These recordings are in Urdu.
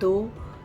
2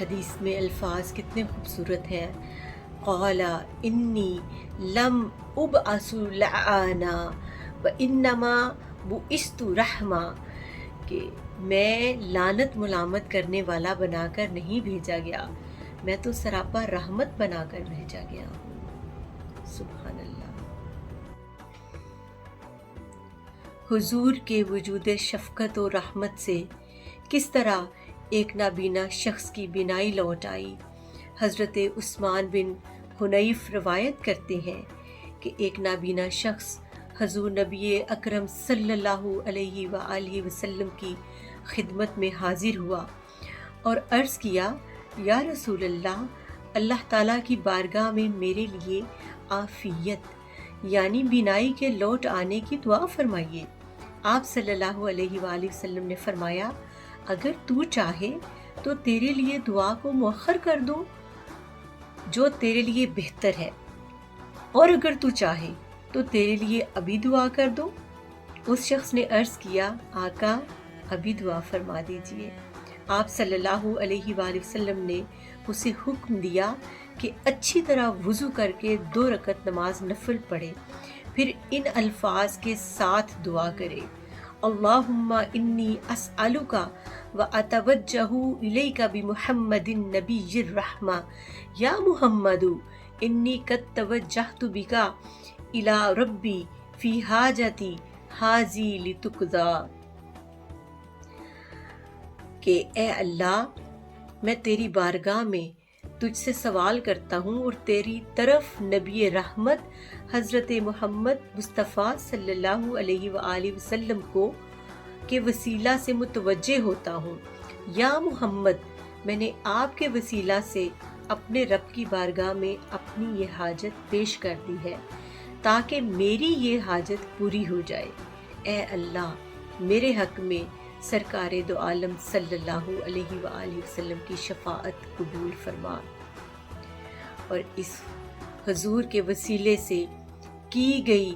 حدیث میں الفاظ کتنے خوبصورت ہیں. قال انی لم ابعث لعانا وانما بعثت رحمہ، کہ میں لعنت ملامت کرنے والا بنا کر نہیں بھیجا گیا، میں تو سراپا رحمت بنا کر بھیجا گیا ہوں. سبحان اللہ. حضور کے وجود شفقت و رحمت سے کس طرح ایک نابینا شخص کی بینائی لوٹ آئی. حضرت عثمان بن حنیف روایت کرتے ہیں کہ ایک نابینا شخص حضور نبی اکرم صلی اللہ علیہ وآلہ وسلم کی خدمت میں حاضر ہوا اور عرض کیا، یا رسول اللہ، اللہ تعالیٰ کی بارگاہ میں میرے لیے عافیت یعنی بینائی کے لوٹ آنے کی دعا فرمائیے. آپ صلی اللہ علیہ وآلہ وسلم نے فرمایا، اگر تو چاہے تو تیرے لیے دعا کو مؤخر کر دو جو تیرے لیے بہتر ہے، اور اگر تو چاہے تو تیرے لیے ابھی دعا کر دو. اس شخص نے عرض کیا، آقا ابھی دعا فرما دیجئے. آپ صلی اللہ علیہ وآلہ وسلم نے اسے حکم دیا کہ اچھی طرح وضو کر کے 2 رکعت نماز نفل پڑھے، پھر ان الفاظ کے ساتھ دعا کرے، اللہم انی اسألک واتوجہ الیک بمحمد النبی الرحمہ، یا محمد انی قد توجہت بک الی ربی فی حاجتی حاضی لتقضی، کہ اے اللہ میں تیری بارگاہ میں تجھ سے سوال کرتا ہوں اور تیری طرف نبی رحمت حضرت محمد مصطفیٰ صلی اللہ علیہ وآلہ وسلم کو کے وسیلہ سے متوجہ ہوتا ہوں. یا محمد، میں نے آپ کے وسیلہ سے اپنے رب کی بارگاہ میں اپنی یہ حاجت پیش کر دی ہے تاکہ میری یہ حاجت پوری ہو جائے. اے اللہ میرے حق میں سرکار دو عالم صلی اللہ علیہ وآلہ وسلم کی شفاعت قبول فرما. اور اس حضور کے وسیلے سے کی گئی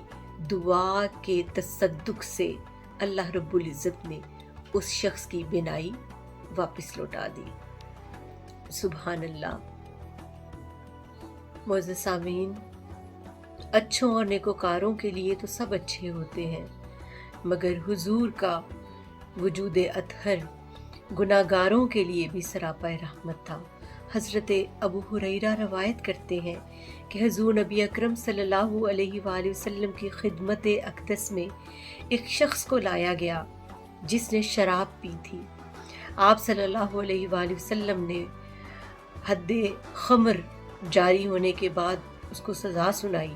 دعا کے تصدق سے اللہ رب العزت نے اس شخص کی بینائی واپس لوٹا دی. سبحان اللہ. معزز سامعین، اچھوں اور نیکوکاروں کے لیے تو سب اچھے ہوتے ہیں، مگر حضور کا وجود اطہر گناہگاروں کے لیے بھی سراپا رحمت تھا. حضرت ابو ہریرہ روایت کرتے ہیں کہ حضور نبی اکرم صلی اللہ علیہ وآلہ وسلم کی خدمت اقدس میں ایک شخص کو لایا گیا جس نے شراب پی تھی. آپ صلی اللہ علیہ وآلہ وسلم نے حد خمر جاری ہونے کے بعد اس کو سزا سنائی.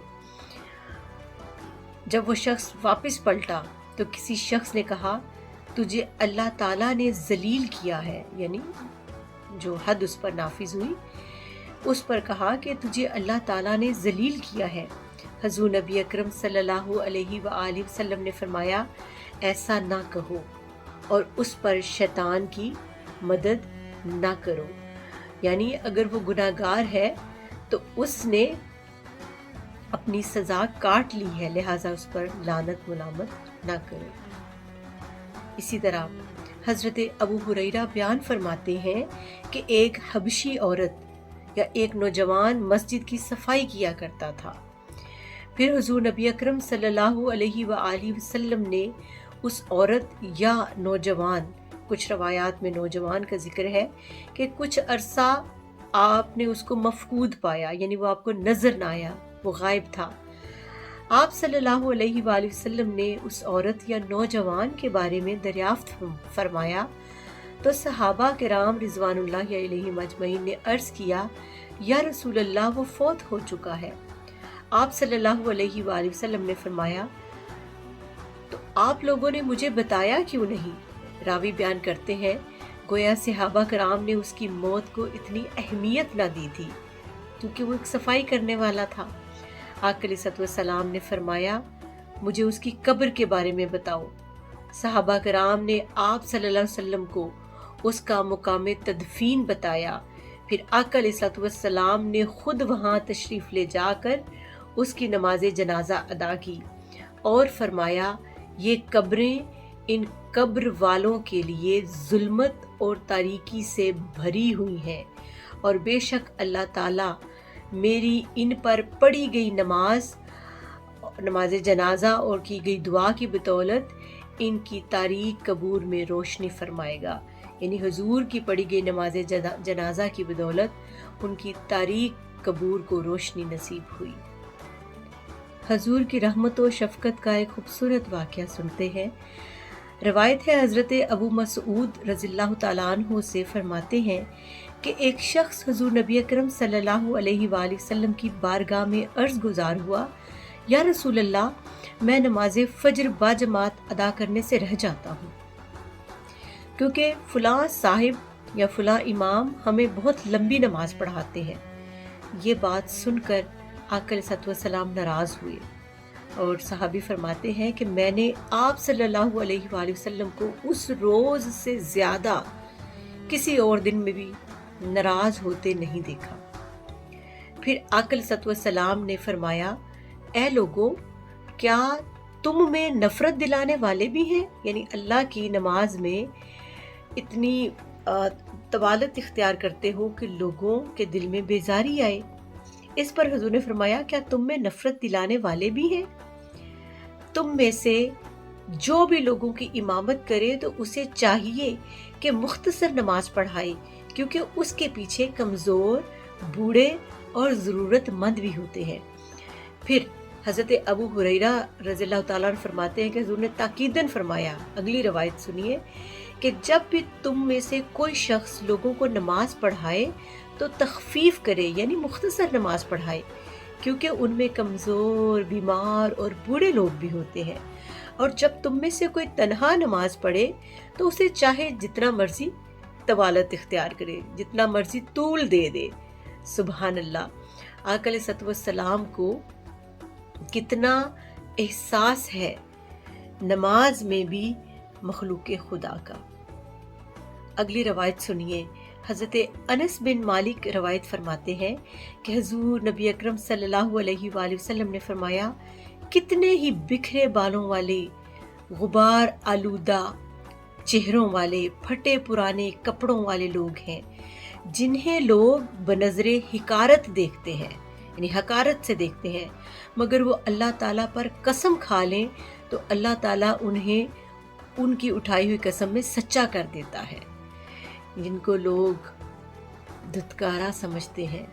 جب وہ شخص واپس پلٹا تو کسی شخص نے کہا، تجھے اللہ تعالیٰ نے ذلیل کیا ہے، یعنی جو حد اس پر نافذ ہوئی اس پر کہا کہ تجھے اللہ تعالیٰ نے ذلیل کیا ہے. حضور نبی اکرم صلی اللہ علیہ وآلہ وسلم نے فرمایا، ایسا نہ کہو اور اس پر شیطان کی مدد نہ کرو. یعنی اگر وہ گناہ گار ہے تو اس نے اپنی سزا کاٹ لی ہے، لہٰذا اس پر لعنت ملامت نہ کرو. اسی طرح حضرت ابو ہریرہ بیان فرماتے ہیں کہ ایک حبشی عورت یا ایک نوجوان مسجد کی صفائی کیا کرتا تھا. پھر حضور نبی اکرم صلی اللہ علیہ وآلہ وسلم نے اس عورت یا نوجوان، کچھ روایات میں نوجوان کا ذکر ہے، کہ کچھ عرصہ آپ نے اس کو مفقود پایا، یعنی وہ آپ کو نظر نہ آیا، وہ غائب تھا. آپ صلی اللہ علیہ وآلہ وسلم نے اس عورت یا نوجوان کے بارے میں دریافت فرمایا تو صحابہ کرام رضوان اللہ علیہم اجمعین نے عرض کیا، یا رسول اللہ وہ فوت ہو چکا ہے. آپ صلی اللہ علیہ وآلہ وسلم نے فرمایا، تو آپ لوگوں نے مجھے بتایا کیوں نہیں؟ راوی بیان کرتے ہیں، گویا صحابہ کرام نے اس کی موت کو اتنی اہمیت نہ دی تھی کیونکہ وہ ایک صفائی کرنے والا تھا. آقا علیہ السلام نے فرمایا، مجھے اس کی قبر کے بارے میں بتاؤ. صحابہ کرام نے آپ صلی اللہ علیہ وسلم کو اس کا مقام تدفین بتایا. پھر آقا علیہ السلام نے خود وہاں تشریف لے جا کر اس کی نماز جنازہ ادا کی اور فرمایا، یہ قبریں ان قبر والوں کے لیے ظلمت اور تاریکی سے بھری ہوئی ہیں، اور بے شک اللہ تعالیٰ میری ان پر پڑھی گئی نماز جنازہ اور کی گئی دعا کی بدولت ان کی تاریک قبور میں روشنی فرمائے گا۔ یعنی حضور کی پڑھی گئی نماز جنازہ کی بدولت ان کی تاریک قبور کو روشنی نصیب ہوئی۔ حضور کی رحمت و شفقت کا ایک خوبصورت واقعہ سنتے ہیں۔ روایت ہے، حضرت ابو مسعود رضی اللہ تعالیٰ عنہ سے فرماتے ہیں کہ ایک شخص حضور نبی اکرم صلی اللہ علیہ وآلہ وسلم کی بارگاہ میں عرض گزار ہوا، یا رسول اللہ، میں نماز فجر باجماعت ادا کرنے سے رہ جاتا ہوں، کیونکہ فلاں صاحب یا فلاں امام ہمیں بہت لمبی نماز پڑھاتے ہیں۔ یہ بات سن کر آقا علیہ الصلوۃ والسلام ناراض ہوئے، اور صحابی فرماتے ہیں کہ میں نے آپ صلی اللہ علیہ وآلہ وسلم کو اس روز سے زیادہ کسی اور دن میں بھی ناراض ہوتے نہیں دیکھا۔ پھر آقا علیہ الصلوۃ والسلام نے فرمایا، اے لوگو، کیا تم میں نفرت دلانے والے بھی ہیں؟ یعنی اللہ کی نماز میں اتنی طوالت اختیار کرتے ہو کہ لوگوں کے دل میں بیزاری آئے۔ اس پر حضور نے فرمایا، کیا تم میں نفرت دلانے والے بھی ہیں؟ تم میں سے جو بھی لوگوں کی امامت کرے تو اسے چاہیے کہ مختصر نماز پڑھائے، کیونکہ اس کے پیچھے کمزور، بوڑھے اور ضرورت مند بھی ہوتے ہیں۔ پھر حضرت ابو ہریرہ رضی اللہ تعالیٰ عنہ فرماتے ہیں کہ حضور نے تاکیداً فرمایا، اگلی روایت سنیے، کہ جب بھی تم میں سے کوئی شخص لوگوں کو نماز پڑھائے تو تخفیف کرے، یعنی مختصر نماز پڑھائے، کیونکہ ان میں کمزور، بیمار اور بوڑھے لوگ بھی ہوتے ہیں۔ اور جب تم میں سے کوئی تنہا نماز پڑھے تو اسے چاہے جتنا مرضی طوالت اختیار کرے، جتنا مرضی طول دے دے۔ سبحان اللہ! آقا علیہ الصلوۃ والسلام کو کتنا احساس ہے نماز میں بھی مخلوق خدا کا۔ اگلی روایت سنیے۔ حضرت انس بن مالک روایت فرماتے ہیں کہ حضور نبی اکرم صلی اللہ علیہ وآلہ وسلم نے فرمایا، کتنے ہی بکھرے بالوں والے، غبار آلودہ چہروں والے، پھٹے پرانے کپڑوں والے لوگ ہیں، جنہیں لوگ بنظر حقارت دیکھتے ہیں، یعنی حقارت سے دیکھتے ہیں، مگر وہ اللہ تعالیٰ پر قسم کھا لیں تو اللہ تعالیٰ انہیں ان کی اٹھائی ہوئی قسم میں سچا کر دیتا ہے۔ جن کو لوگ دھتکارا سمجھتے ہیں،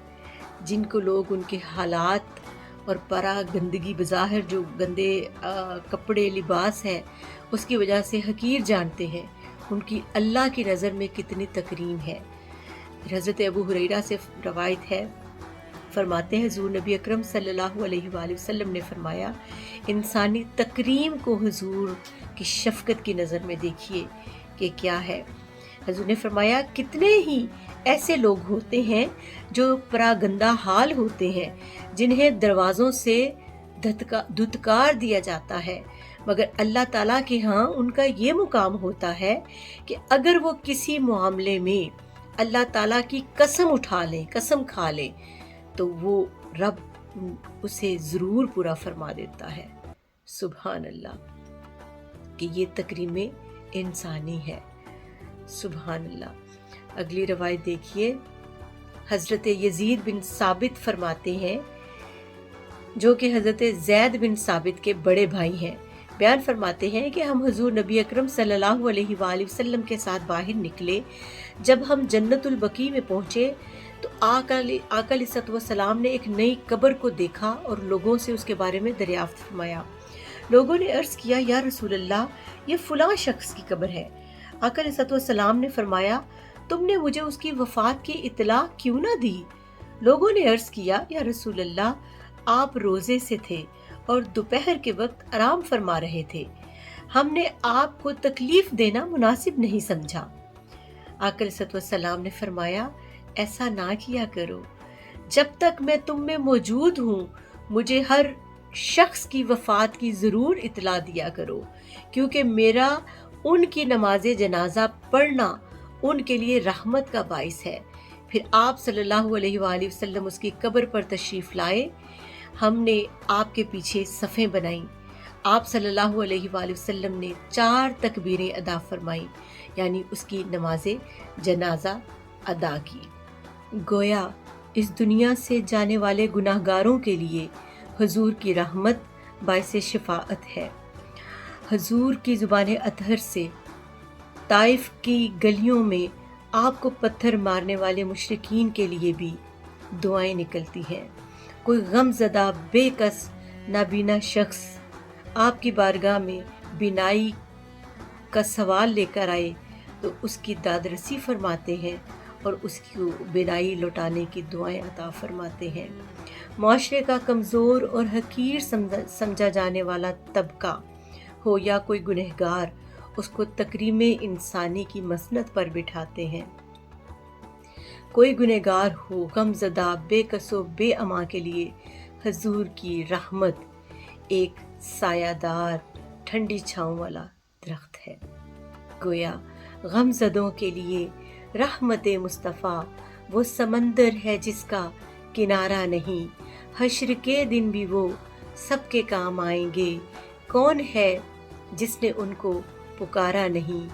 جن کو لوگ ان کے حالات اور پرا گندگی، بظاہر جو گندے کپڑے لباس ہے اس کی وجہ سے حقیر جانتے ہیں، ان کی اللہ کی نظر میں کتنی تکریم ہے۔ حضرت ابو ہریرہ سے روایت ہے، فرماتے ہیں حضور نبی اکرم صلی اللہ علیہ وآلہ وسلم نے فرمایا، انسانی تکریم کو حضور کی شفقت کی نظر میں دیکھیے کہ کیا ہے۔ حضور نے فرمایا، کتنے ہی ایسے لوگ ہوتے ہیں جو پراگندہ حال ہوتے ہیں، جنہیں دروازوں سے دھتکار دیا جاتا ہے، مگر اللہ تعالیٰ کے ہاں ان کا یہ مقام ہوتا ہے کہ اگر وہ کسی معاملے میں اللہ تعالیٰ کی قسم اٹھا لیں، قسم کھا لیں، تو وہ رب اسے ضرور پورا فرما دیتا ہے۔ سبحان اللہ! کہ یہ تکریمیں انسانی ہے۔ سبحان اللہ! اگلی روایت دیکھیے۔ حضرت یزید بن ثابت فرماتے ہیں، جو کہ حضرت زید بن ثابت کے بڑے بھائی ہیں، بیان فرماتے ہیں کہ ہم حضور نبی اکرم صلی اللہ علیہ وآلہ وسلم کے ساتھ باہر نکلے۔ جب ہم جنت البقیع میں پہنچے تو آقا علیہ الصلوۃ والسلام نے ایک نئی قبر کو دیکھا اور لوگوں سے اس کے بارے میں دریافت فرمایا۔ لوگوں نے عرض کیا، یا رسول اللہ، یہ فلاں شخص کی قبر ہے۔ آقا علیہ الصلوۃ والسلام نے فرمایا، تم نے مجھے اس کی وفات کی اطلاع کیوں نہ دی؟ لوگوں نے عرض کیا، یا رسول اللہ، آپ روزے سے تھے اور دوپہر کے وقت آرام فرما رہے تھے، ہم نے آپ کو تکلیف دینا مناسب نہیں سمجھا۔ آقا علیہ الصلوۃ والسلام نے فرمایا، ایسا نہ کیا کرو، جب تک میں تم میں موجود ہوں مجھے ہر شخص کی وفات کی ضرور اطلاع دیا کرو، کیونکہ میرا ان کی نماز جنازہ پڑھنا ان کے لیے رحمت کا باعث ہے۔ پھر آپ صلی اللہ علیہ وآلہ وسلم اس کی قبر پر تشریف لائے، ہم نے آپ کے پیچھے صفیں بنائیں، آپ صلی اللہ علیہ وآلہ وسلم نے 4 تکبیریں ادا فرمائیں، یعنی اس کی نماز جنازہ ادا کی۔ گویا اس دنیا سے جانے والے گناہ گاروں کے لیے حضور کی رحمت باعث شفاعت ہے۔ حضور کی زبان اطہر سے طائف کی گلیوں میں آپ کو پتھر مارنے والے مشرکین کے لیے بھی دعائیں نکلتی ہیں۔ کوئی غم زدہ بے کس نابینا شخص آپ کی بارگاہ میں بینائی کا سوال لے کر آئے تو اس کی دادرسی فرماتے ہیں اور اس کی بینائی لوٹانے کی دعائیں عطا فرماتے ہیں۔ معاشرے کا کمزور اور حقیر سمجھا جانے والا طبقہ ہو یا کوئی گنہگار، اس کو تکریم انسانی کی مسند پر بٹھاتے ہیں۔ کوئی گنہگار ہو، غم زدہ، بے کس و بے امان کے لیے حضور کی رحمت ایک سایہ دار ٹھنڈی چھاؤں والا درخت ہے۔ گویا غم زدوں کے لیے رحمت مصطفیٰ وہ سمندر ہے جس کا کنارہ نہیں، حشر کے دن بھی وہ سب کے کام آئیں گے، کون ہے جس نے ان کو پکارا نہیں۔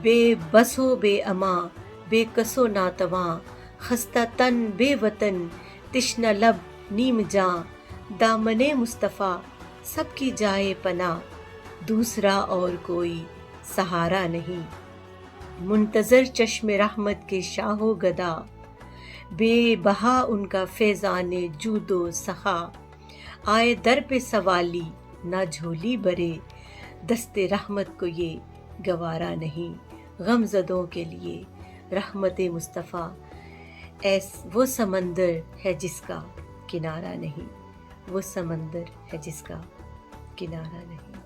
بے بس و بے اما، بے کس و ناتواں، خستہ تن بے وطن، تشنہ لب نیم جاں، دامن مصطفیٰ سب کی جائے پناہ، دوسرا اور کوئی سہارا نہیں۔ منتظر چشم رحمت کے شاہ و گدا، بے بہا ان کا فیضان جود و سخا، آئے در پہ سوالی نہ جھولی بھرے، دست رحمت کو یہ گوارا نہیں۔ غم زدوں کے لیے رحمت مصطفیٰ وہ سمندر ہے جس کا کنارہ نہیں، وہ سمندر ہے جس کا کنارہ نہیں۔